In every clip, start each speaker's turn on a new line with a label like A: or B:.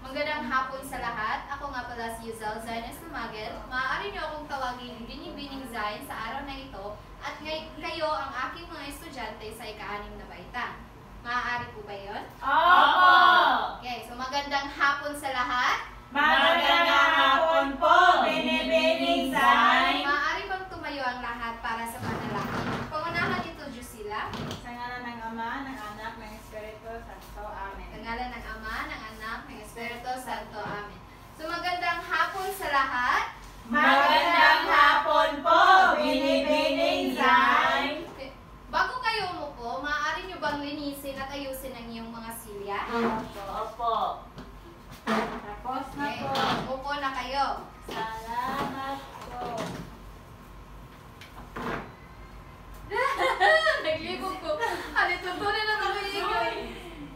A: Magandang hapon sa lahat. Ako nga pala si Yuzel Zaines Namagel. Maaari niyo akong tawagin Binibining Zain sa araw na ito at kayo ang aking mga estudyante sa ika-6 na baitan. Maaari po ba yun?
B: Opo!
A: Okay, so magandang hapon sa lahat.
B: Magandang hapon po, Binibining Zain.
A: Maaari bang tumayo ang lahat para sa panalangin? Pangunahan introduce sila.
B: Sa ngalan ng Ama, ng Anak, ng Espiritu Santo. Amen.
A: Sa ngalan ng Ama, ng Anak, ng Espiritu Santo. Amen. So magandang hapon sa lahat.
B: Magandang hapon po, Binibining Zain.
A: Okay. Bago kayo umupo, maaari nyo bang linisin at ayusin ang iyong mga silya?
B: Opo. Tapos na
A: Okay.
B: po.
A: Umupo na kayo.
B: Salamat po.
A: Naglibog ko. Ano, tuntunin na kami inyo.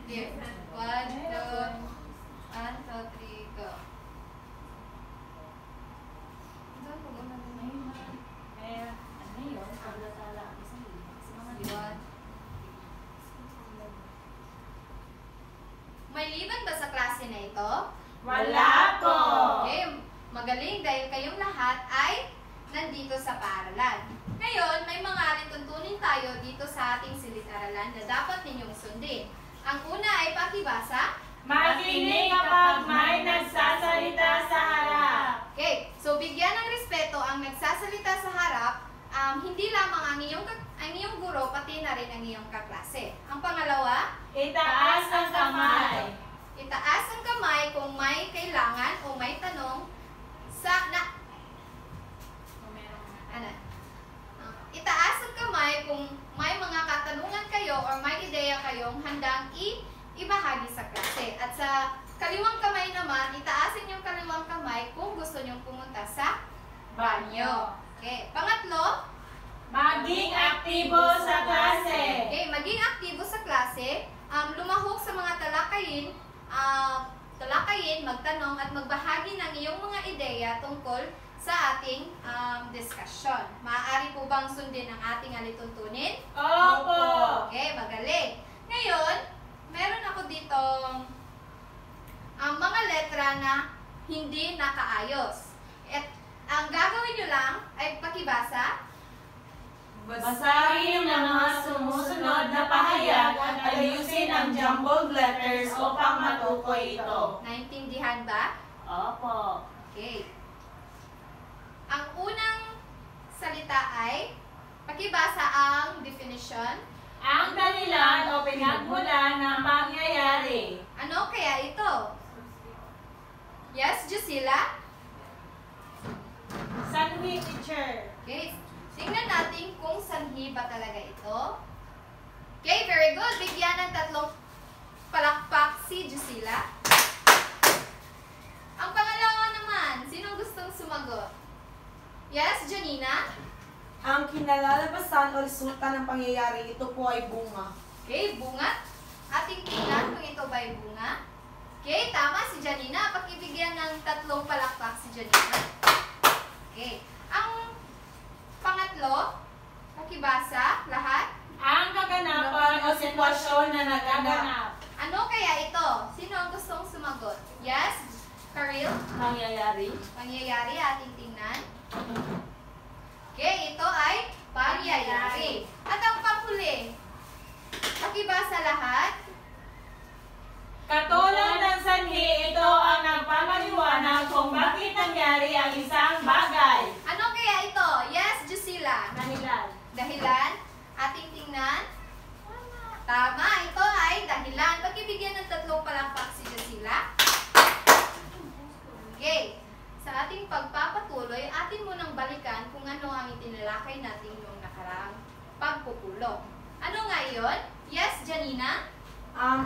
A: Okay. 1, 2, 3, go. Saan mo gumagana?
B: Ano yun? Paglatala ang isang
A: Yun. May liban ba sa klase na ito?
B: Wala po.
A: Okay, magaling dahil kayong lahat ay nandito sa paaralan. Ngayon, may mga alituntunin tayo dito sa ating silid-aralan na dapat ninyong sundin. Ang una ay pakibasa.
B: Makinig kapag may nagsasalita sa harap.
A: Okay, so bigyan ng respeto ang nagsasalita sa harap, hindi lamang ang iyong guro, pati na rin ang iyong kaklase. Ang pangalawa,
B: Itaas ang kamay.
A: itaas ang kamay kung may kailangan o may tanong sa itaas ang kamay kung may mga katanungan kayo o may ideya kayong handang ibahagi sa klase. At sa kaliwang kamay naman, itaasin yung kaliwang kamay kung gusto nyong pumunta sa banyo. Okay. Pangatlo,
B: Maging aktibo sa klase.
A: okay, maging aktibo sa klase, lumahok sa mga talakayin, magtanong at magbahagi ng iyong mga ideya tungkol sa ating diskusyon. Maaari po bang sundin ang ating alituntunin?
B: Opo.
A: Okay, magaling. Ngayon, meron ako ditong mga letra na hindi nakaayos. At ang gagawin nyo lang ay pakibasa.
B: Basahin ang mga sumusunod na pahayag at ayusin ang jumbled letters upang matukoy ito.
A: Naintindihan ba?
B: Opo.
A: Okay. Ang unang salita ay pakibasa ang definition.
B: Ang dahilan o pinagmulan ng pangyayari.
A: Ano kaya ito? Yes, Jusila?
B: Sanhi, teacher.
A: Okay. Tingnan natin kung sanhi ba talaga ito. Okay, very good. Bigyan ng 3 palakpak si Jusila. Ang pangalawa naman, sino gustong sumagot? Yes, Janina?
C: Ang kinalalabasan o resulta ng pangyayari, ito po ay bunga.
A: Okay, bunga. Ating tingnan kung ito ba ay bunga. Okay, tama si Janina. Pakibigyan ng 3 palakpak si Janina. Okay. Ang pangatlo, pakibasa, lahat.
B: Ang kaganapan o sitwasyon na naganap.
A: Ano kaya ito? Sino ang gustong sumagot? Yes, Karil?
B: Pangyayari.
A: Pangyayari, ating tingnan. Okay, ito ay pangyayari. At ang panghuli, pakibasa lahat.
B: Katulad ng sanhi, ito ang nagpapaliwanag kung bakit nangyari ang isang bagay.
A: Ano kaya ito? Yes, Jusila.
B: Dahilan.
A: Dahilan, ating tingnan. Tama, ito ay dahilan. Pakibigyan ng 3 palakpak si Jusila. Okay. Sa ating pagpapatuloy, atin munang balikan kung ano ang itinalakay natin noong nakaraang pagpupulong. Ano nga yun? Yes, Janina?
C: Ang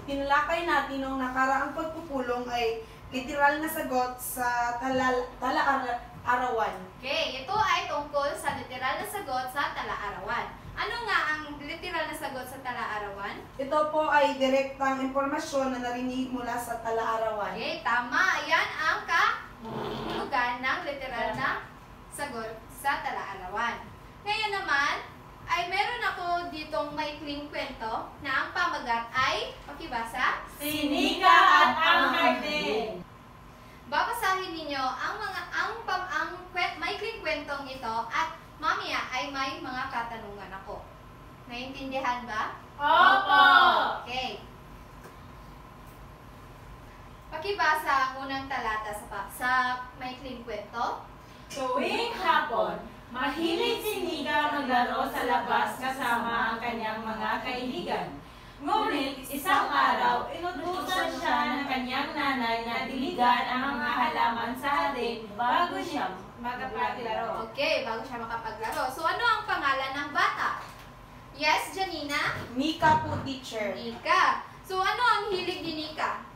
C: tinalakay natin noong nakaraang pagpupulong ay literal na sagot sa tala-arawan.
A: Okay, ito ay tungkol sa literal na sagot sa tala-arawan. Ano nga ang literal na sagot sa tala-arawan?
C: Ito po ay direktang impormasyon na narinig mula sa tala-arawan.
A: Okay, tama. Ayan ang kahulugan ng literal na sagot sa tala-arawan. Ngayon naman, ay meron ako ditong maikling kwento na ang pamagat ay, pakibasa,
B: Sinika at ang
A: kwentong ito at mamaya ay may mga katanungan ako. Naintindihan ba?
B: Opo!
A: Okay. Pakibasa ang unang talata sa maikling kwento.
B: Tuwing hapon, mahilig si Nika maglaro sa labas kasama ang kanyang mga kaibigan. Ngunit isang araw, inutusan siya ng kanyang nanay na diligan ang mga halaman sa hardin bago siya makapaglaro.
A: Okay, bago siya makapaglaro. So, ano ang pangalan ng bata? Yes, Janina?
C: Nika po, teacher.
A: Nika. So, ano ang hilig ni Nika?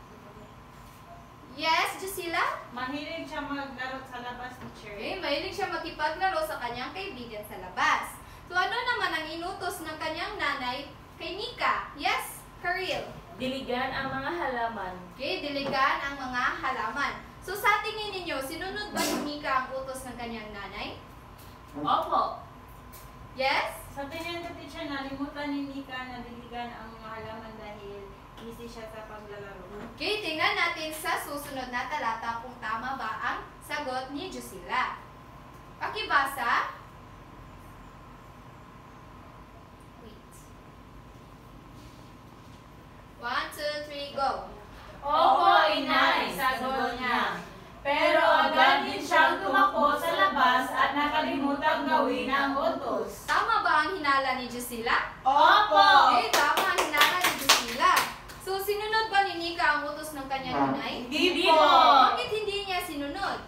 A: Yes, Jusila?
B: Mahilig siya maglaro sa labas, teacher.
A: Okay, mahilig siya makipaglaro sa kanyang kaibigan sa labas. So, ano naman ang inutos ng kanyang nanay kay Nika? Yes, Karil?
D: Diligan ang mga halaman.
A: Okay, diligan ang mga halaman. So, sa tingin ninyo, sinunod ba ni Nika ang utos ng kanyang nanay?
D: Opo.
A: Yes?
B: Sa tingin ko, teacher, nalimutan ni Nika na diligan ang mga halaman dahil busy siya sa paglalaro.
A: Okay, tingnan natin sa susunod na talata kung tama ba ang sagot ni Jusila. Pakibasa. Wait. 1, 2, 3, go.
B: Opo, inay, sagot niya. Pero agad din siyang tumakbo sa labas at nakalimutan gawin ang utos.
A: Tama ba ang hinala ni Jusila?
B: Opo!
A: Okay, tama ang hinala ni Jusila. So, sinunod ba ni Nika ang utos ng kanyang inay?
C: Hindi
B: po.
C: po.
A: Bakit hindi niya sinunod?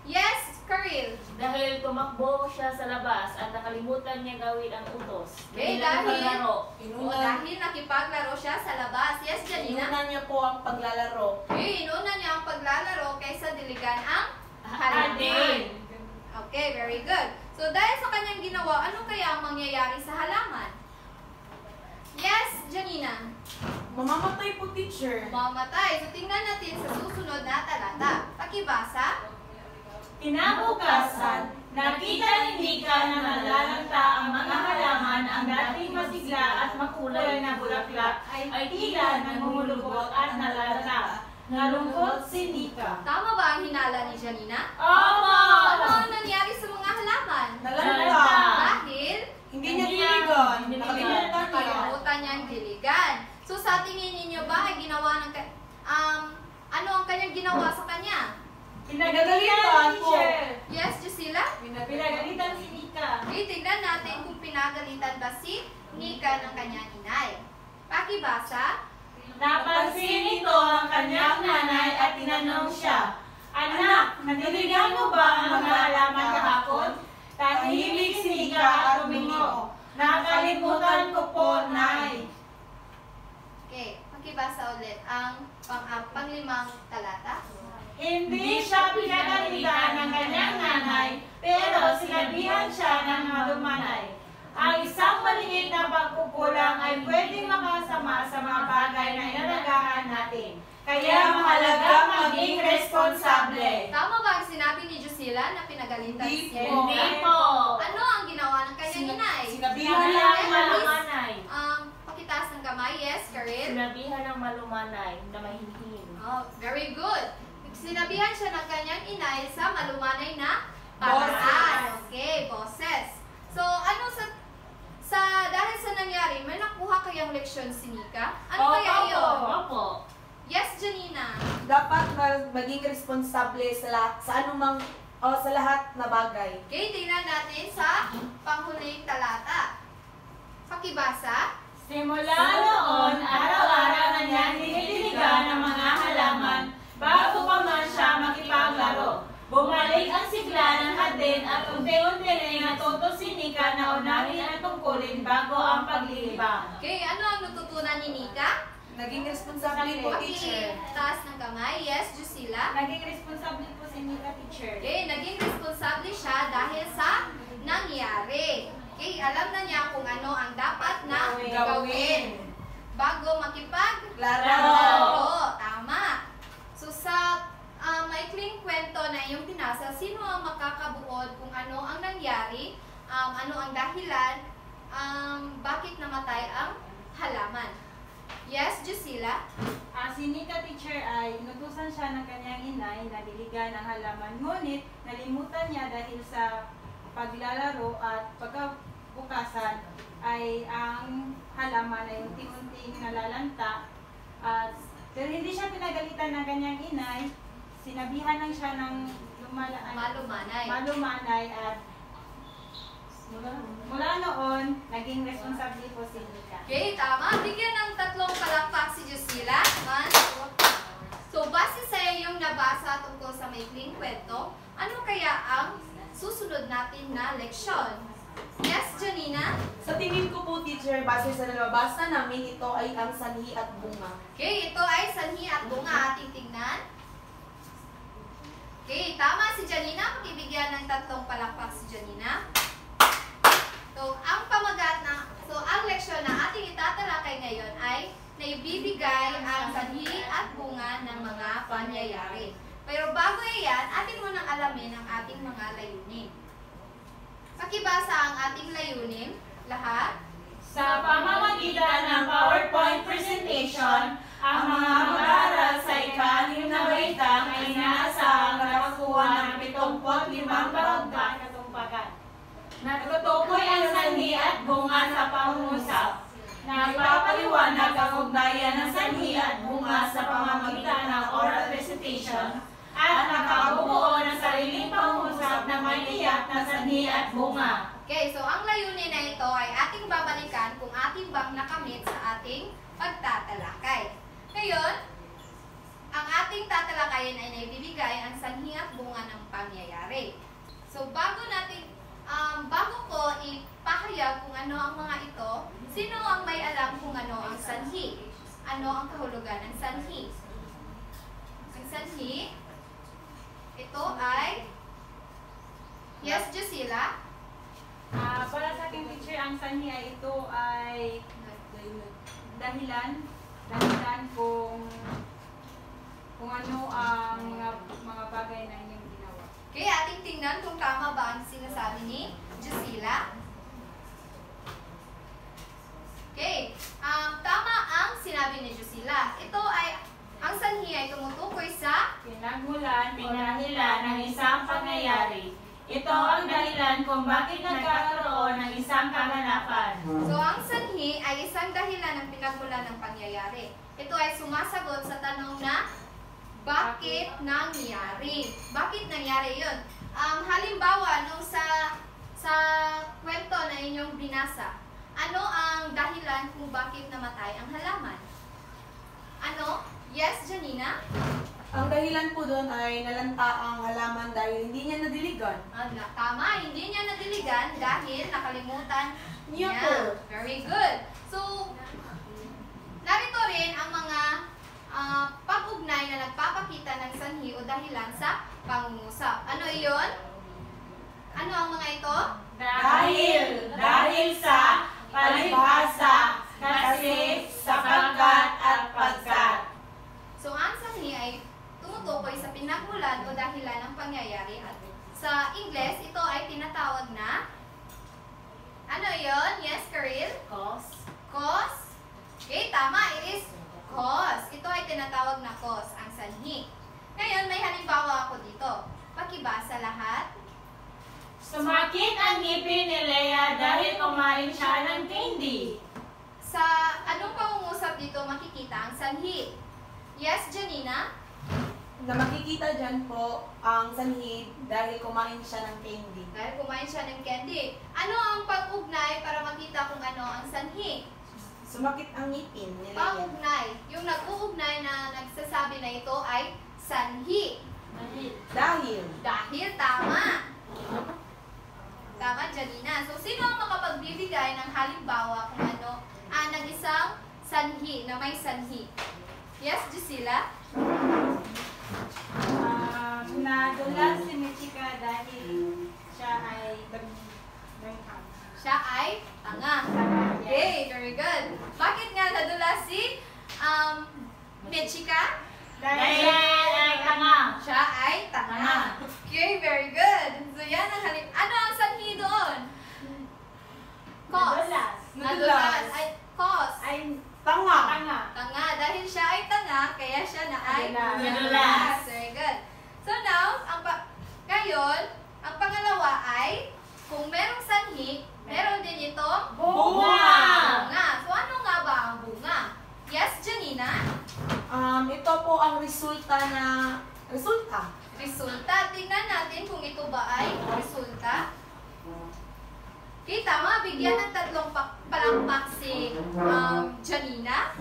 A: Yes, Karil.
D: Dahil tumakbo siya sa labas at nakalimutan niya gawin ang utos.
A: Okay, dahil nakipaglaro siya sa labas. Yes, Janina?
C: Inuna niya po ang paglalaro.
A: Okay, inuna niya ang paglalaro kaysa diligan ang halaman.
B: Hardin.
A: Okay, very good. So, dahil sa kanyang ginawa, ano kaya ang mangyayari sa halaman? Yes, Janina?
C: Mamamatay po, teacher.
A: Mamatay. So, tingnan natin sa susunod na talata. Pakibasa.
B: Kinabukasan, nakita ni Nika na nalalanta ang mga halaman, ang dating masigla at makulay na bulaklak ay tila namumulugot at nalalanta. Nalungkot si Nika.
A: Tama ba ang hinala ni Janina?
B: Opo!
A: Ano ang nangyari sa mga halaman?
C: Nalanta.
A: Dahil
C: Hindi niya diligan.
D: Hindi niya
C: Nakalimutan niya.
A: nakalimutan niyang diligan. So, sa tingin ninyo ba ay ginawa ng ano ang kanyang ginawa sa kanya?
B: Pinagalitan, teacher.
A: Yes, Jusila?
B: Pinagalitan si Nika.
A: Okay, tignan natin kung pinagalitan ba si Nika ng kanyang inay. Pakibasa.
B: Napansin nito ang kanyang nanay at tinanong siya, "Anak, nadiligan mo ba ang mga halaman kahapon?" Tahimik si Nika at tumingo. "Nakalimutan ko po, Nay."
A: Okay, pakibasa ulit ang panglimang talata.
B: Hindi siya pinagalitan ng kanyang nanay, pero sinabihan siya ng malumanay. Ang isang maliit na pagkukulang ay pwedeng makasama sa mga bagay na inalagaan natin. Kaya mahalaga maging responsable.
A: Tama ba ang sinabi ni Jusila na pinagalitan
C: Hindi
A: siya?
C: po.
D: Hindi po.
A: Ano ang ginawa ng kanyang inay?
C: Sinabihan
D: Sinabihan
C: lang.
D: ng malumanay.
A: Pakitaas ng kamay. Yes, Karil?
D: Sinabihan ng malumanay na mahinhin.
A: Oh, very good. Sinabihan siya ng kanyang inay sa malumanay na paraan. Okay, boses. So, ano dahil sa nangyari, may nakuha kayang leksyon si Nika? Ano kaya yun?
D: Opo.
A: Yes, Janina.
C: Dapat maging responsable sa anumang sa lahat na bagay.
A: Okay, tingnan natin sa panghuling talata. Pakibasa.
B: Simula noon, araw-araw na niya dinidiligan ang mga halaman bago pa man siya makipaglaro. Bumalik ang sigla ng hardin at unti-unti na natuto si Nika na unahin ang tungkulin bago ang paglilibang.
A: Okay, ano ang natutunan ni Nika?
C: Naging responsable po, teacher.
A: Pakitaas ng kamay. Yes, Jusila.
B: Naging responsable po si Nika, teacher.
A: Okay, naging responsable siya dahil sa nangyari. Okay, alam na niya kung ano ang dapat na gawin bago makipaglaro. Tama. So, sa maikling kwento na iyong pinasa, sino ang makakabuod kung ano ang nangyari, ano ang dahilan, bakit namatay ang halaman? Yes, Jusila?
B: Si Nika, teacher, ay inutusan siya ng kanyang inay na diligan ang halaman. Ngunit nalimutan niya dahil sa paglalaro at pagkabukasan ay ang halaman ay unti-unting nalalanta. Pero hindi siya pinagalitan ng kanyang inay. Sinabihan lang siya ng malumanay at mula noon, naging responsable po si Nika.
A: Okay, tama. Bigyan ng 3 palakpak si Jusila. So, base sa iyong nabasa tungkol sa maikling kwento, ano kaya ang susunod natin na leksyon? Yes, Janina?
C: Sa tingin ko po, teacher, base sa nababasa namin, ito ay ang sanhi at bunga.
A: Okay, ito ay sanhi at bunga. Ating tingnan. Okay, tama si Janina. Pakibigyan ng 3 palakpak si Janina. So, ang leksyon na ating itatalakay ngayon ay naibibigay ang sanhi at bunga ng mga pangyayari. Pero bago iyan, atin munang alamin ang ating mga layunin. Pakibasa ang ating layunin, lahat.
B: Sa pamamagitan ng PowerPoint presentation, ang mga mag-aaral sa ika-6 na baitang ay inaasahang nakakuha ng 75 barangay katumpakan. Natutukoy ang sanhi at bunga sa pangungusap na ipapaliwanag ang ugnayan ng sanhi at bunga sa pamamagitan ng oral presentation at nakabubuo ng sariling pangungusap na may tiyak na sanhi at bunga.
A: Okay, so ang layunin na ito ay ating babalikan kung ating bang nakamit sa ating pagtatalakay. Ngayon, ang ating tatalakayin ay naibibigay ang sanhi at bunga ng pangyayari. So bago ko ipahayag kung ano ang mga ito, sino ang may alam kung ano ang sanhi? Ano ang kahulugan ng sanhi? Ang sanhi, ito ay, yes, Jusila?
B: Para sa aking teacher, ang sanhi ay ito ay dahilan kung ano ang mga bagay na inyong ginawa.
A: Okay, ating tingnan kung tama ba ang sinasabi ni Jusila. Okay, tama ang sinabi ni Jusila. Ito ay, ang sanhi ay tumutukoy sa
B: Pinagmulan o dahilan ng isang pangyayari. Ito ang dahilan kung bakit nagkakaroon ng isang kaganapan.
A: So, ang sanhi ay isang dahilan ng pinagmulan ng pangyayari. Ito ay sumasagot sa tanong na, bakit nangyari? Bakit nangyari yun? Halimbawa, nung sa kwento na inyong binasa, ano ang dahilan kung bakit namatay ang halaman? Ano? Yes, Janina?
C: Ang dahilan po doon ay nalanta ang halaman dahil hindi niya nadiligan.
A: Tama, hindi niya nadiligan dahil nakalimutan niya.
C: po.
A: Very good. So, narito rin ang mga pag-ugnay na nagpapakita ng sanhi o dahilan sa pangungusap. Ano iyon? Ano ang mga ito?
B: Dahil sa, palibhasa, kasi, sapagkat at pagkat.
A: So, ang sanhi ay tumutukoy sa pinagmulan o dahilan ng pangyayari. At sa Ingles, ito ay tinatawag na, ano yon? Yes, Karil?
D: Cause.
A: Cause? Okay, tama. It is cause. Ito ay tinatawag na cause, ang sanhi. Ngayon, may halimbawa ako dito. Pakibasa lahat.
B: Sumakit ang ngipin ni Leia dahil kumain siya ng candy.
A: Sa anong pangungusap dito makikita ang sanhi? Yes, Janina?
C: Na makikita dyan po ang sanhi dahil kumain siya ng candy.
A: Dahil kumain siya ng candy. Ano ang pag-ugnay para makita kung ano ang sanhi?
C: Sumakit ang ngipin ni Leia.
A: Pag-ugnay. Yung nag-uugnay na nagsasabi na ito ay sanhi. Dahil tama. Tama, Janina. So, sino ang makapagbibigay ng halimbawa kung ano ng isang sanhi, na may sanhi? Yes, Jusila?
B: Nadulas si Michika dahil siya ay
A: Siya ay tanga. Okay, very good. Bakit nga nadulas si Michika?
B: Dahil ay tanga.
A: Siya ay tanga. Okay, very good. So, yan ang ano ang sanhi doon? Cause. Nadulas. Ay, cause.
B: Ay
C: Tanga.
A: Tanga. Dahil siya ay tanga, kaya siya na ay
B: nadulas.
A: Very good. So now, ngayon, ang pangalawa ay
B: Bunga!
A: Bunga. So ano nga ba ang bunga? Yes, Janina?
C: Ito po ang resulta.
A: Resulta. Tingnan natin kung ito ba ay resulta. Okay, tama. Bigyan ng 3 palakpak si Janina.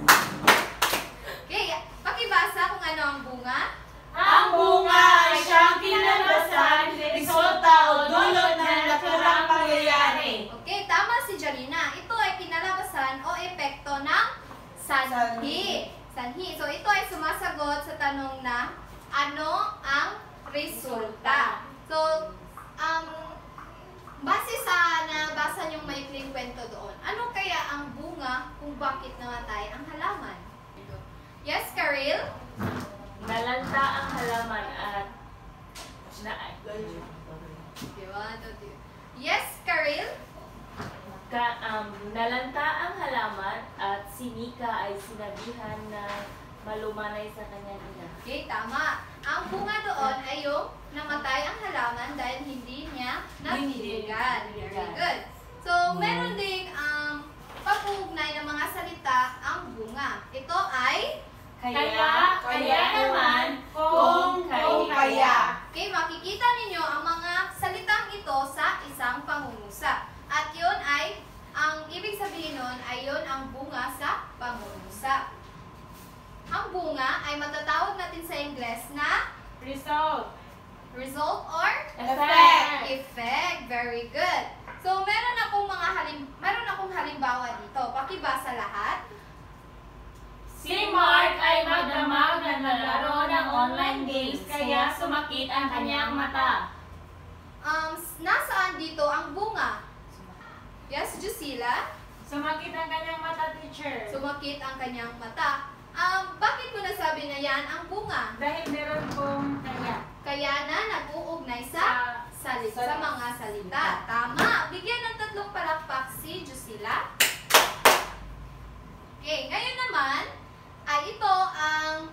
A: Okay, pakibasa kung ano ang bunga.
B: Ang bunga ay siyang kinalabasan, resulta o dulot ng naturang pangyayari.
A: Okay, tama si Janina. Ito ay kinalabasan o epekto ng sanhi. Sanhi. So, ito ay sumasagot sa tanong na ano ang resulta. So, base sa nabasa niyong maikling kwento doon, ano kaya ang bunga kung bakit namatay ang halaman? Yes, Karil?
D: Nalanta ang halaman at
A: Yes, Karil?
D: nalanta ang halaman at si Mika ay sinabihan na malumanay sa kanyang ina.
A: Okay, tama. Ang bunga doon ay yung namatay ang halaman dahil hindi niya nabibigyan. Very good. So, meron ding pag-uugnay ng mga salita ang bunga. Ito ay
B: Kaya naman, kung kaya.
A: okay, makikita ninyo ang mga salitang ito sa isang pangungusap. At yun ay, ang ibig sabihin nun ay yun ang bunga sa pangungusap. Ang bunga ay matatawag natin sa Ingles na
B: Result.
A: result or
B: Effect.
A: effect. Very good. So, meron akong halimbawa dito. Pakibasa lahat.
B: Si Mark ay magdamag na naglaro ng online games kaya sumakit ang kanyang mata.
A: Nasaan dito ang bunga? Yes, Jusila?
B: Sumakit ang kanyang mata, teacher.
A: Sumakit ang kanyang mata. Bakit mo nasabi na yan ang bunga?
B: Dahil meron pong kaya.
A: Kaya na nag-uugnay sa mga salita. Tama. Bigyan ng 3 palakpak si Jusila. Okay, ngayon naman ay ito ang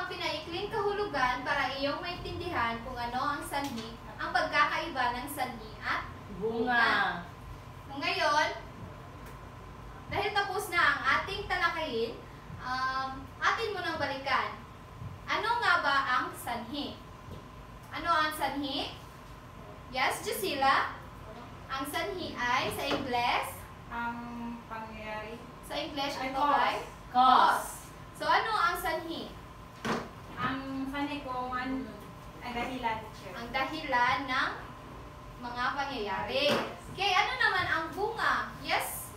A: pinaikling kahulugan para iyong maintindihan kung ano ang sanhi, ang pagkakaiba ng sanhi at
D: Bunga.
A: Ngayon, dahil tapos na ang ating talakayin, atin mo nang balikan. Ano nga ba ang sanhi? Ano ang sanhi? Yes, Jusila? Ang sanhi ay sa Ingles?
B: Ang pangyayari.
A: Sa English,
B: Ay,
A: ito
B: cause.
A: ay?
D: Cause.
A: So, ano ang sanhi?
B: Ang sanay ko ay dahilan, teacher.
A: Ang dahilan ng mga pangyayari. Okay, ano naman ang bunga? Yes,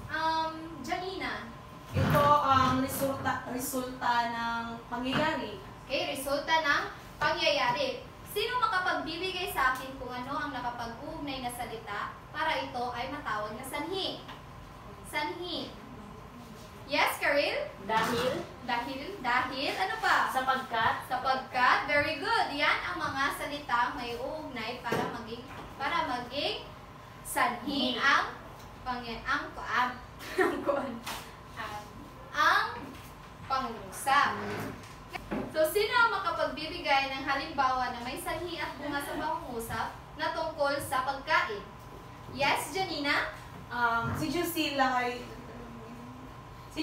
A: Janina?
C: Ito ang resulta ng pangyayari.
A: Okay, resulta ng pangyayari. Sino makapagbibigay sa akin kung ano ang nakapag-uugnay na salita para ito ay matawag na sanhi? Sanhi. Yes, Karil?
D: Dahil,
A: Ano pa?
D: sapagkat,
A: Very good. Yan ang mga salitang may uugnay para maging sanhi ang pangungusap. So, sino ang makapagbibigay ng halimbawa na may sanhi at bunga sa pangungusap na tungkol sa pagkain? Yes, Janina?
C: Si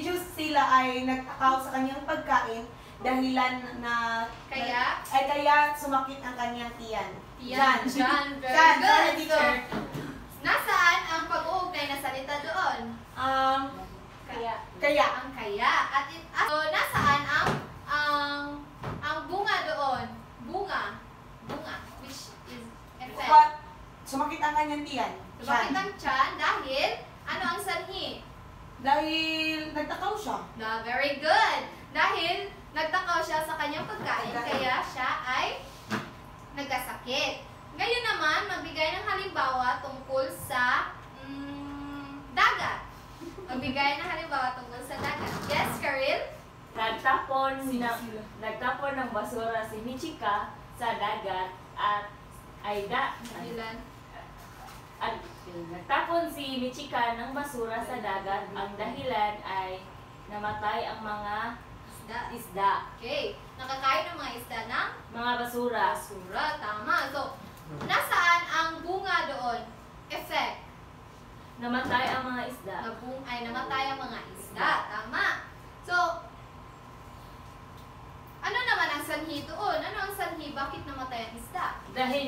C: Jusila ay nagtakaw sa kanyang pagkain dahilan na
A: Kaya
C: sumakit ang kanyang tiyan.
A: Yan,
C: Jan.
A: very
C: Jan,
A: good.
C: teacher.
A: So, nasaan ang pag-uugnay na salita doon?
C: Kaya.
A: Ang kaya. So, nasaan ang bunga doon? Bunga, which is effect.
C: Sumakit ang kanyang tiyan.
A: Sumakit ang tiyan dahil, ano ang sanhi?
C: Dahil nagtakaw siya.
A: Very good. Dahil nagtakaw siya sa kanyang pagkain, kaya siya ay nagkasakit. Ngayon naman, magbigay ng halimbawa tungkol sa dagat. Magbigay ng halimbawa tungkol sa dagat. Yes, Karil?
D: nagtapon ng basura si Michika sa dagat at nagtapon si Michika ng basura sa dagat. Ang dahilan ay namatay ang mga isda.
A: Okay. Nakakain ng mga isda ng
D: Mga basura.
A: basura. Tama. So, Nasaan ang bunga doon? Effect.
D: Namatay ang mga isda.
A: Namatay ang mga isda. Tama. So, ano naman ang sanhi doon? Ano ang sanhi? Bakit namatay ang isda?
D: Dahil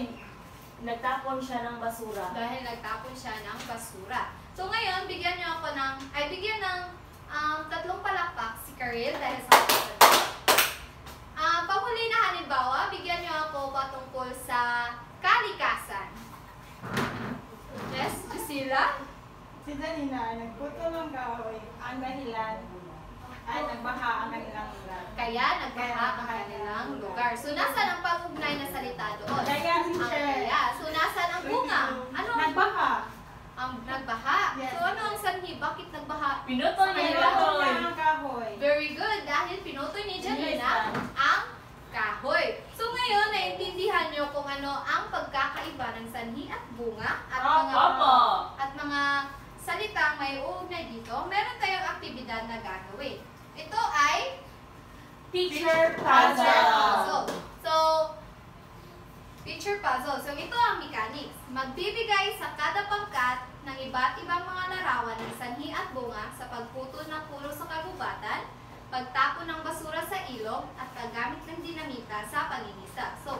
D: nagtapon siya ng basura.
A: Dahil nagtapon siya ng basura. So ngayon, bigyan ng tatlong palakpak si Karel dahil sa panghuli na halimbawa, bigyan niyo ako patungkol sa kalikasan. Yes, Priscilla?
B: Si Janina, nagputo ng kahoy. Ang dahilan ay nagbaha ang kanilang lugar.
A: Kaya nagbaha ang kanilang lugar. So, nasaan ang pag-ugnay na salita doon?
B: Kaya,
A: Ang kaya. So, nasaan ang bunga? Ano?
B: Nagbaha.
A: Ang nagbaha.
B: Yes.
A: So, ano ang sanhi? Bakit nagbaha?
D: Pinutol niya yung
B: Pinutol
D: kahoy.
B: niya ang kahoy.
A: Very good. Dahil pinutoy ni Janina ang kahoy. So, ngayon, naintindihan nyo kung ano ang pagkakaiba ng sanhi at bunga at
D: Opo.
A: mga salitang may uugnay dito. Meron tayong aktibidad na gagawin. Ito ay
D: Picture
A: puzzle.
D: puzzle.
A: So, picture puzzle. So, ito ang mechanics. Magbibigay sa kada pangkat ng iba't ibang mga larawan ng sanhi at bunga sa pagputo ng puno sa kagubatan, pagtapon ng basura sa ilog, at paggamit ng dinamita sa pangingisap. So,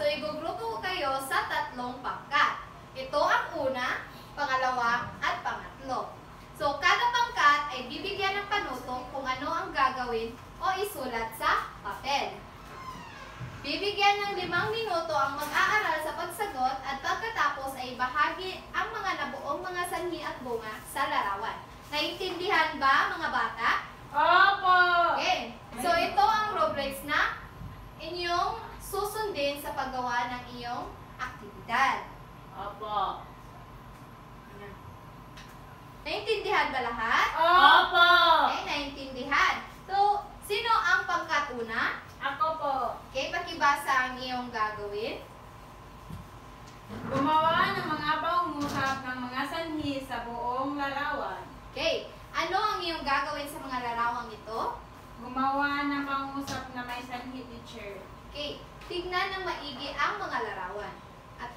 A: igugrupo kayo sa tatlong pangkat. Ito ang una, pangalawa, at pangatlo. So, kada pangkat ay bibigyan ng panuto kung ano ang gagawin o isulat sa papel. Bibigyan ng 5 minuto ang mag-aaral sa pagsagot at pagkatapos ay bahagi ang mga nabuong mga sanhi at bunga sa larawan. Naiintindihan ba, mga bata?
B: Opo.
A: Okay. So, ito ang rubrics na inyong susundin sa paggawa ng iyong aktibidad.
D: Opo.
A: Naiintindihan ba lahat?
D: Opo.
A: Okay, naiintindihan. So, sino ang pangkat una?
B: Ako po.
A: Okay, pakibasa ang iyong gagawin.
B: Gumawa ng mga pangungusap ng mga sanhi sa buong larawan.
A: Okay, ano ang iyong gagawin sa mga larawang ito?
B: Gumawa ng pangungusap na may sanhi, teacher.
A: Okay, tignan ng maigi ang mga larawan at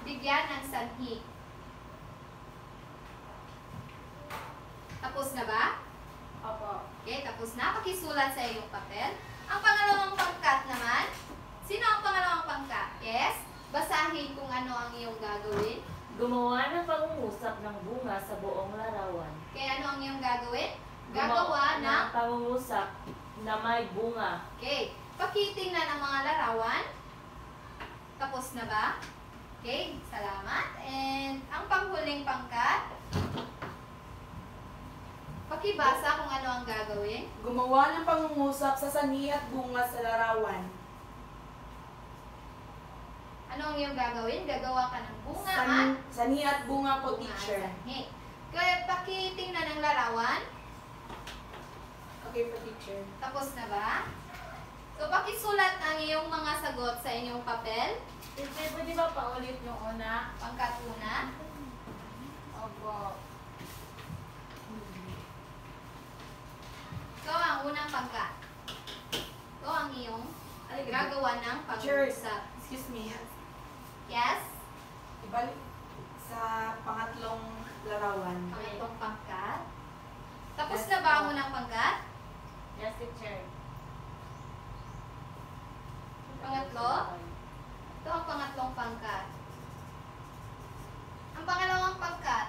A: bigyan ng sanhi. Tapos na ba?
B: Opo.
A: Okay, tapos na. Pakisulat sa iyong papel. Ang pangalawang pangkat naman. Sino ang pangalawang pangkat? Yes? Basahin kung ano ang iyong gagawin.
D: Gumawa ng pangungusap ng bunga sa buong larawan.
A: Okay, ano ang iyong gagawin? Gagawa ng...
D: pangungusap na may bunga.
A: Okay, pakitingnan ang mga larawan. Tapos na ba? Okay, salamat. And ang panghuling pangkat. Pakibasa kung ano ang gagawin.
C: Gumawa ng pangungusap sa sanhi at bunga sa larawan.
A: Ano ang iyong gagawin? Gagawa ka ng bunga at
C: Sanhi at bunga po,
A: bunga at
C: teacher.
A: sanhi. Kaya pakitingnan ang larawan.
C: Okay po, teacher.
A: Tapos na ba? So, pakisulat ang iyong mga sagot sa inyong papel.
B: Teacher, pwede ba paulit yung una?
A: Pangkat una.
B: Opo.
A: Ikaw ang unang pangkat. Ikaw ang iyong gagawa ng
C: Teacher,
A: pag-uusap.
C: excuse me.
A: Yes?
C: Ibalik sa pangatlong larawan.
A: Pangatlong pangkat. Tapos na ba ang unang pangkat?
B: Yes, teacher.
A: Pangatlo? Ito ang pangatlong pangkat. Ang pangalawang pangkat.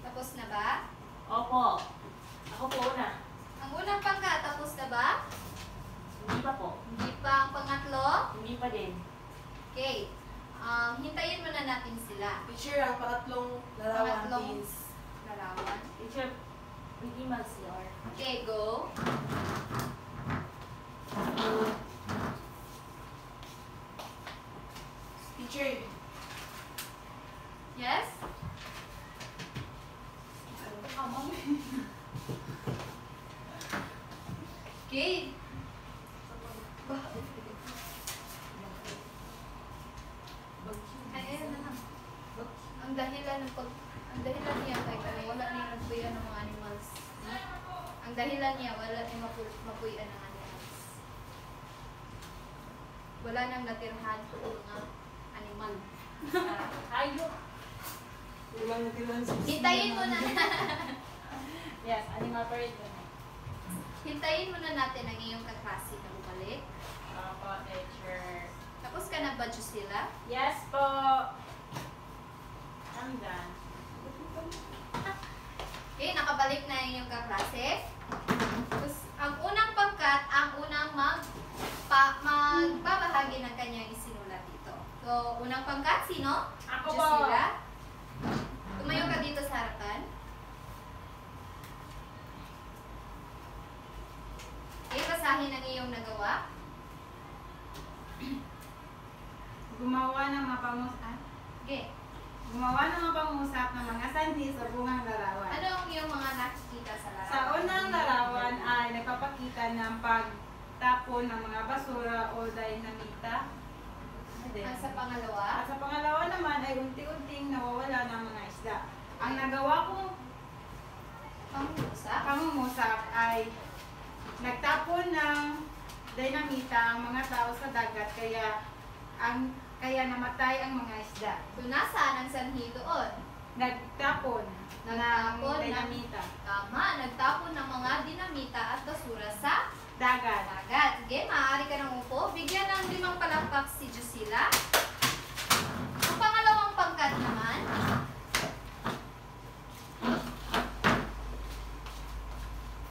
A: Tapos na ba?
D: Opo. Ako po una.
A: Ang unang pangkat, tapos na ba?
D: Hindi pa po.
A: Hindi pa ang pangatlo?
D: Hindi pa din.
A: Okay. Hintayin muna natin sila.
C: Teacher, ang pangatlong larawan,
A: Pangatlong.
C: please.
A: Larawan.
D: Teacher, hindi mag-CR.
A: Okay, go.
C: Teacher,
A: Yes? Okay. Ayan na lang. Ang dahilan niya kay wala niya nagbuya ng mga animals. Ang dahilan niya, wala ay mapuyan ng animals. Wala nang natirhan ng mga animal.
B: Hayop.
C: Walang natilan sa
A: Hintayin mo na.
B: Yes, animal parade.
A: Hintayin mo na natin ang iyong kaklase na bumalik.
B: Opo, teacher.
A: Tapos ka na ba, Jusila?
B: Yes po. I'm done.
A: Okay, nakabalik na yung iyong kaklase. Tapos, ang unang pangkat, ang unang magbabahagi ng kanyang isinulat dito. So, unang pangkat, sino?
B: Ako po.
A: Jusila. Tumayo ka dito sa harapan. Okay, basahin ang iyong nagawa.
B: Gumawa ng mapangusap.
A: Okay.
B: Gumawa ng mapangusap ng mga sanhi sa bungang larawan.
A: Ano ang iyong mga nakikita sa larawan?
B: Sa unang larawan ay nagpapakita ng pagtapon ng mga basura o dynamita.
A: Ang sa pangalawa?
B: At sa pangalawa naman ay unti-unting nawawala ng mga isda. Ang nagawa kong pangungusap ay nagtapon ng dynamita ang mga tao sa dagat kaya namatay ang mga isda.
A: So, nasaan ang sanhi doon?
B: Nagtapon ng dynamita.
A: Tama, nagtapon ng mga dinamita at basura sa
B: Dagat.
A: dagat. Sige, maaari ka ng upo. Bigyan ng 5 palakpak si Jusila. Ang pangalawang pangkat naman,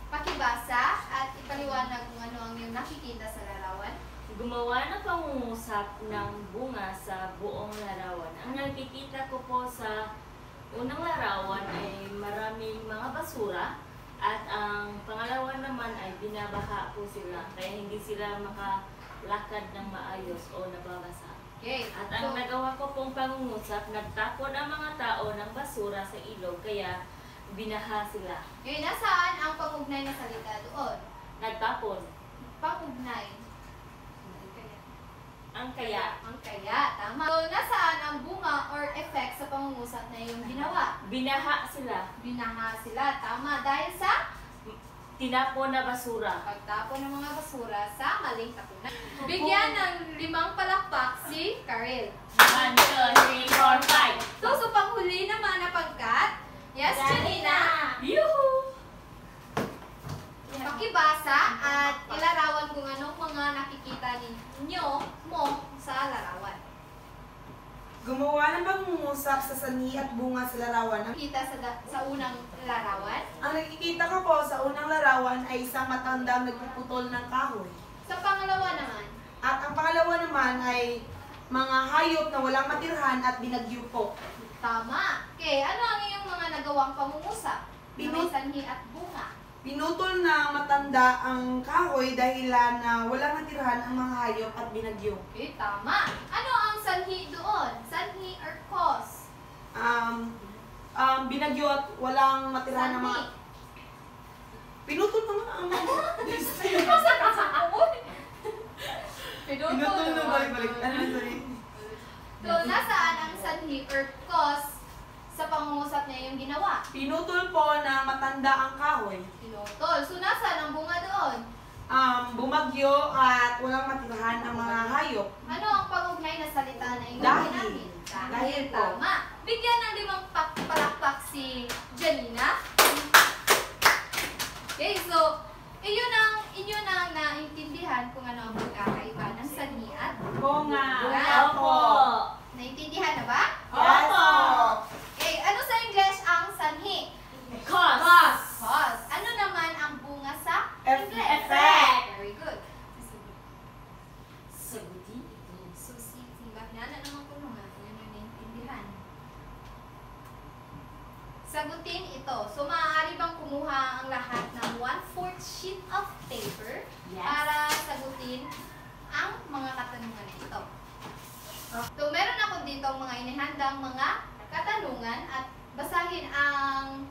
A: pakibasa at ipaliwanag kung ano ang iyong nakikita sa larawan.
D: Gumawa ng pangungusap ng bunga sa buong larawan. Ang nakikita ko po sa unang larawan ay maraming mga basura at ang pangalawa naman ay binabaha po sila kaya hindi sila makalakad ng maayos o nababasa.
A: Okay.
D: At ang nagawa ko pong pangungusap, nagtapon ang mga tao ng basura sa ilog kaya binaha sila.
A: Okay, nasaan ang pangugnay na salita doon?
D: Nagtapon.
A: Pangugnay.
D: Ang kaya.
A: Ang kaya, tama. So, nasaan ang bunga or effect sa pangungusap na iyong ginawa?
D: Binaha sila.
A: Binaha sila, tama. Dahil sa
D: Tinapon na basura.
A: pagtapon ng mga basura sa maling tapunan. Bigyan ng 5 palakpak si Karel.
D: 1, 2, 3, 4, 5.
A: So, panghuli naman na pagkat, yes, Janina,
D: Yuhu!
A: pakibasa at ilarawan kung anong mga nakikita ninyo mo sa larawan.
C: Gumawa ng pangungusap sa sanhi at bunga sa larawan.
A: Nakikita sa unang larawan.
C: Ang nakikita ko po sa unang larawan ay isang matandang nagpuputol ng kahoy.
A: Sa pangalawa naman,
C: At ang pangalawa naman ay mga hayop na walang matirhan at binagyo po.
A: tama. Okay, ano ang iyong mga nagawang pangungusap? Na may
C: Pinut-
A: sanhi at bunga.
C: Pinutol na matanda ang kahoy dahilan na walang matirhan ang mga hayop at binagyo.
A: Okay, tama. Ano ang sanhi doon? Sanhi or cause?
C: Binagyo at walang matirhan ng mga...
A: Sanhi.
C: Pinutol na nga ang mga... Pinutol na balik-balik. Sorry.
A: So, nasaan ang sanhi or cause sa pangungusap na iyong ginawa?
C: Pinutol po na matanda ang kahoy.
A: Pinutol. So, nasaan ang bunga doon?
C: Bumagyo at walang matirhan ang mga hayop.
A: Ano ang pangugnay na salita na iyong
C: Dahil.
A: ginamit?
C: Dahil po.
A: Tama. Bigyan ng 5 palakpak si Janina. Okay, so, inyo nang naintindihan kung ano ang pagkakaiba ng sanhi at
B: Bunga.
D: Opo.
A: naintindihan na ba?
B: Opo.
A: Okay, ano sa English ang sanhi?
D: Cause.
A: Cause. Ano naman ang bunga sa English?
D: Effect.
A: Very good.
D: Sagutin.
A: Susi, simba. Nana naman ko nung yun yung naintindihan. Sagutin ito. So, maaari bang kumuha ang lahat ng 1/4 sheet of paper
D: Yes.
A: para sagutin ang mga katanungan na ito? So, meron ako dito mga inihandang mga katanungan at basahin ang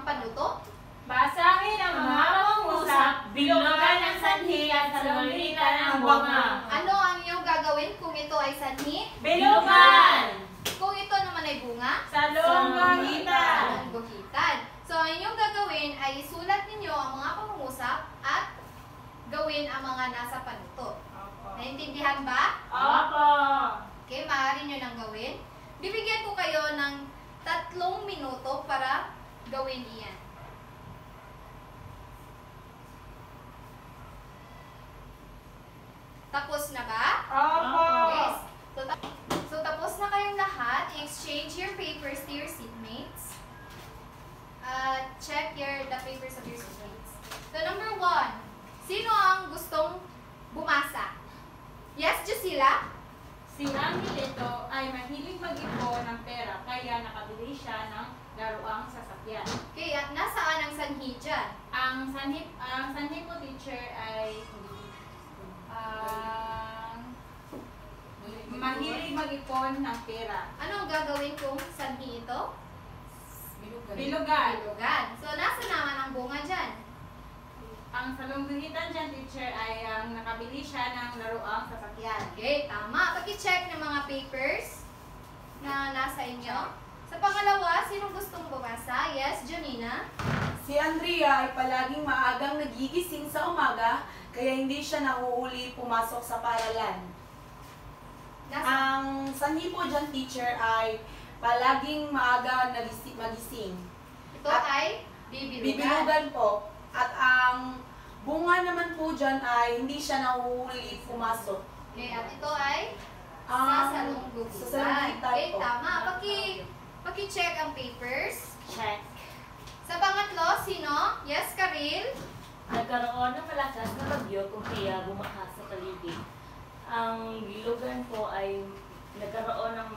A: panuto.
B: Basahin ang mga pangungusap, bilugan ng sanhi at salulitan ng bunga.
A: Ano ang iyong gagawin kung ito ay sanhi?
B: Bilugan!
A: Kung ito naman ay bunga?
B: Sa longgangitan.
A: Guhitan. So, ang inyong gagawin ay isulat ninyo ang mga at gawin ang mga nasa panuto.
B: Opo.
A: Naintindihan ba?
B: Opo.
A: Okay, maaari nyo nang gawin. Bibigyan ko kayo ng 3 minuto para gawin iyan. Tapos na ba?
B: Opo.
A: Yes. So tapos na kayong lahat. Exchange your papers to your seatmates. Check the papers of your seatmates. So number 1, sino ang gustong bumasa? Yes, Jusila?
B: Si Angelito ay mahilig mag-ipon ng pera kaya nakabili siya ng laruang sasakyan.
A: Okay, at nasaan ang sanhi dyan?
B: Ang sanhi po teacher ay mahilig mag-ipon ng pera.
A: Ano ang gagawin kung sanhi ito?
B: Bilugan.
A: Bilugan. So nasa naman ang bunga dyan?
B: Ang salungguhitan dyan teacher ay nakabili siya ng laruang sasakyan.
A: Okay, tama. Paki-check ng mga papers na nasa inyo. Sa pangalawa, sino gustong bumasa? Yes, Janina?
C: Si Andrea ay palaging maagang nagigising sa umaga, kaya hindi siya nauuli pumasok sa paaralan. Ang sanhi po dyan, teacher, ay palaging maaga magising.
A: Ito ay bibilugan.
C: Bibilugan po. At ang bunga naman po dyan ay hindi siya nauuli pumasok.
A: Okay, at ito ay
C: Sasalungguhitan
A: sasalungguhitan. Okay,
C: po.
A: tama. Paki-check ang papers.
D: Check.
A: Sa pangatlo, sino? Yes, Karil?
D: Nagkaroon ng malakas na bagyo kung kaya bumaha sa paligid. Ang bilugan po ay nagkaroon ng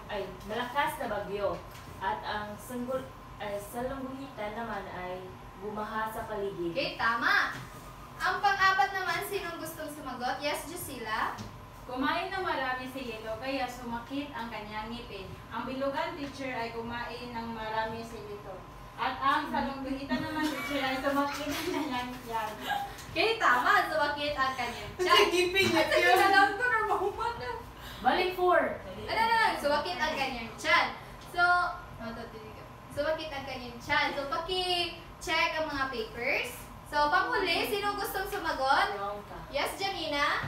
D: malakas na bagyo at ang salungguhitan naman ay bumaha sa paligid.
A: Okay, tama. Ang pang-apat naman, sinong gustong sumagot? Yes, Jusila?
B: Kumain ng marami si Lito kaya sumakit ang kanyang ngipin. Ang bilugan teacher ay kumain ng marami si Lito. At ang salungguhitan naman teacher ay sumakit ang kanyang tiyan.
A: Okay, tama. Sumakit ang kanyang tiyan.
C: Gipin
A: At sa alam ko na mahuman na.
D: Balik 4.
A: Sumakit ang kanyang tiyan. Sumakit ang kanyang tiyan. So, paki-check ang mga papers. So, panghuli, sino gustong sumagot?
D: Wrong ka.
A: Yes, Janina?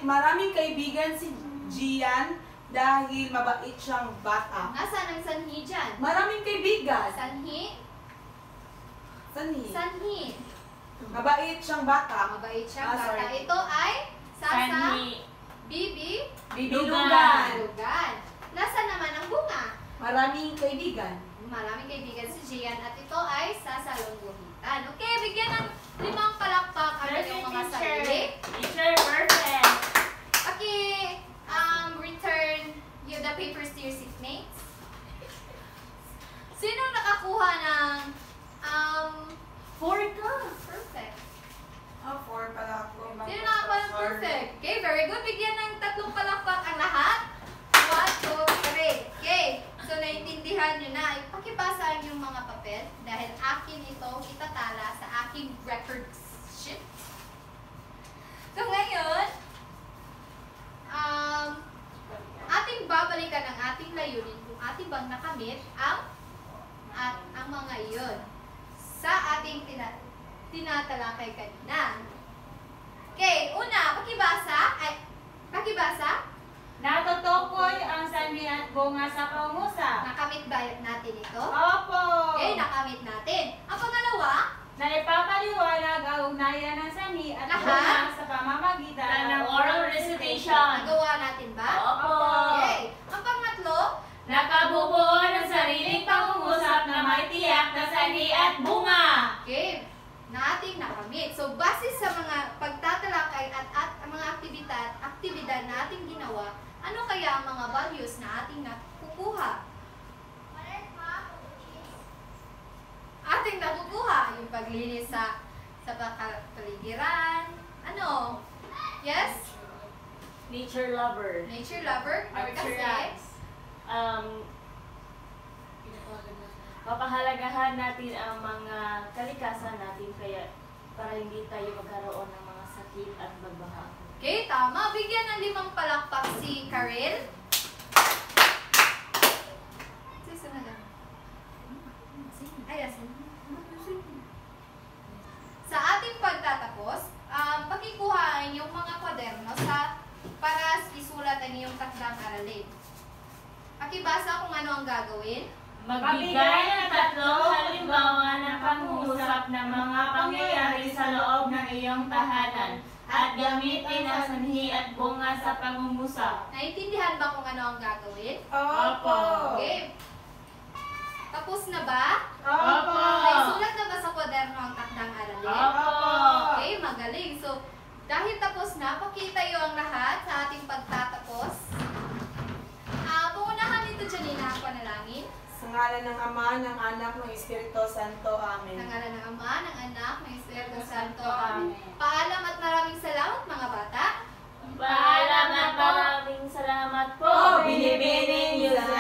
C: Maraming kaibigan si Gian dahil mabait siyang bata.
A: Nasaan ang sanhi dyan?
C: Maraming kaibigan.
A: Sanhi?
C: Sanhi.
A: Sanhi.
C: Mabait siyang bata.
A: Mabait siyang
C: Ah,
A: bata.
C: sorry.
A: Ito ay
D: Sanhi.
A: Bibi,
C: Bilugan.
A: Bilugan. Nasaan naman ang bunga?
C: Maraming kaibigan.
A: Maraming kaibigan si Gian at ito ay sasalungguhitan. Okay, bigyan ng 5 palakpak ang inyong mga sarili.
D: Teacher, perfect.
A: Return the papers to your seatmates. Sino nakakuha ng 4 ka? Perfect.
C: 4 pala ako.
A: Sino nakakuha ng perfect? Okay, very good. Bigyan ng 3 palakpak ang lahat. 1, 2, 3. Okay. So, naintindihan nyo na. Ipakibasa yung mga papel dahil akin ito itatala sa aking record sheet. So, ngayon, ating babalikan ang ating layunin kung ating bang nakamit ang mga iyon sa ating tinatalakay kanina. Okay, una, pakibasa.
B: Natutukoy ang sanhi at bunga sa pangusap.
A: Nakamit ba natin ito?
B: Opo.
A: Okay, nakamit natin. Ang pangalawa,
B: Na ipapaliwanag ang ugnayan ng sanhi at
A: Lahat?
B: bunga sa pamamagitan
D: Ng oral recitation.
A: nagawa natin ba?
D: Opo.
A: Okay. Ang pangatlo,
D: Nakabubuo ng sariling pangungusap na may tiyak na sanhi at bunga.
A: okay, nating nakamit. So, base sa mga pagtatalakay at ang mga aktibidad na ating ginawa, ano kaya ang mga values na ating nakukuha? Ating nakukuha yung paglinis sa paligiran. Ano? Yes?
D: Nature lover.
A: Nature lover? Or kasi?
D: Papahalagahan natin ang mga kalikasan natin kaya para hindi tayo magkaroon ng mga sakit at bagbaha.
A: Okay, tama. Bigyan ng 5 palakpak si Karel. Susunod lang. Ay, asin. Sa ating pagtatapos, Pakibasa kung ano ang gagawin.
D: Magbigay ng tatlong halimbawa ng pangungusap ng mga pangyayari sa loob ng iyong tahanan at gamitin ang sanhi at bunga sa pangungusap.
A: Naintindihan ba kung ano ang gagawin?
B: Opo.
A: Okay. Tapos na ba?
B: Opo.
A: May sulat na ba sa kwaderno ang takdang aralin?
D: Opo.
A: Okay, magaling. So, dahil tapos na, pakita iyo ang lahat sa ating pagtatapos. Pangunahan nito, Janina, ang panalangin.
C: Sa ngalan ng Ama, ng Anak, ng Espiritu Santo. Amen.
A: Sa ngalan ng Ama, ng Anak, ng Espiritu Santo. Amen. Paalam at maraming salamat, mga bata.
D: Paalam at maraming salamat po, Binibining Yusa.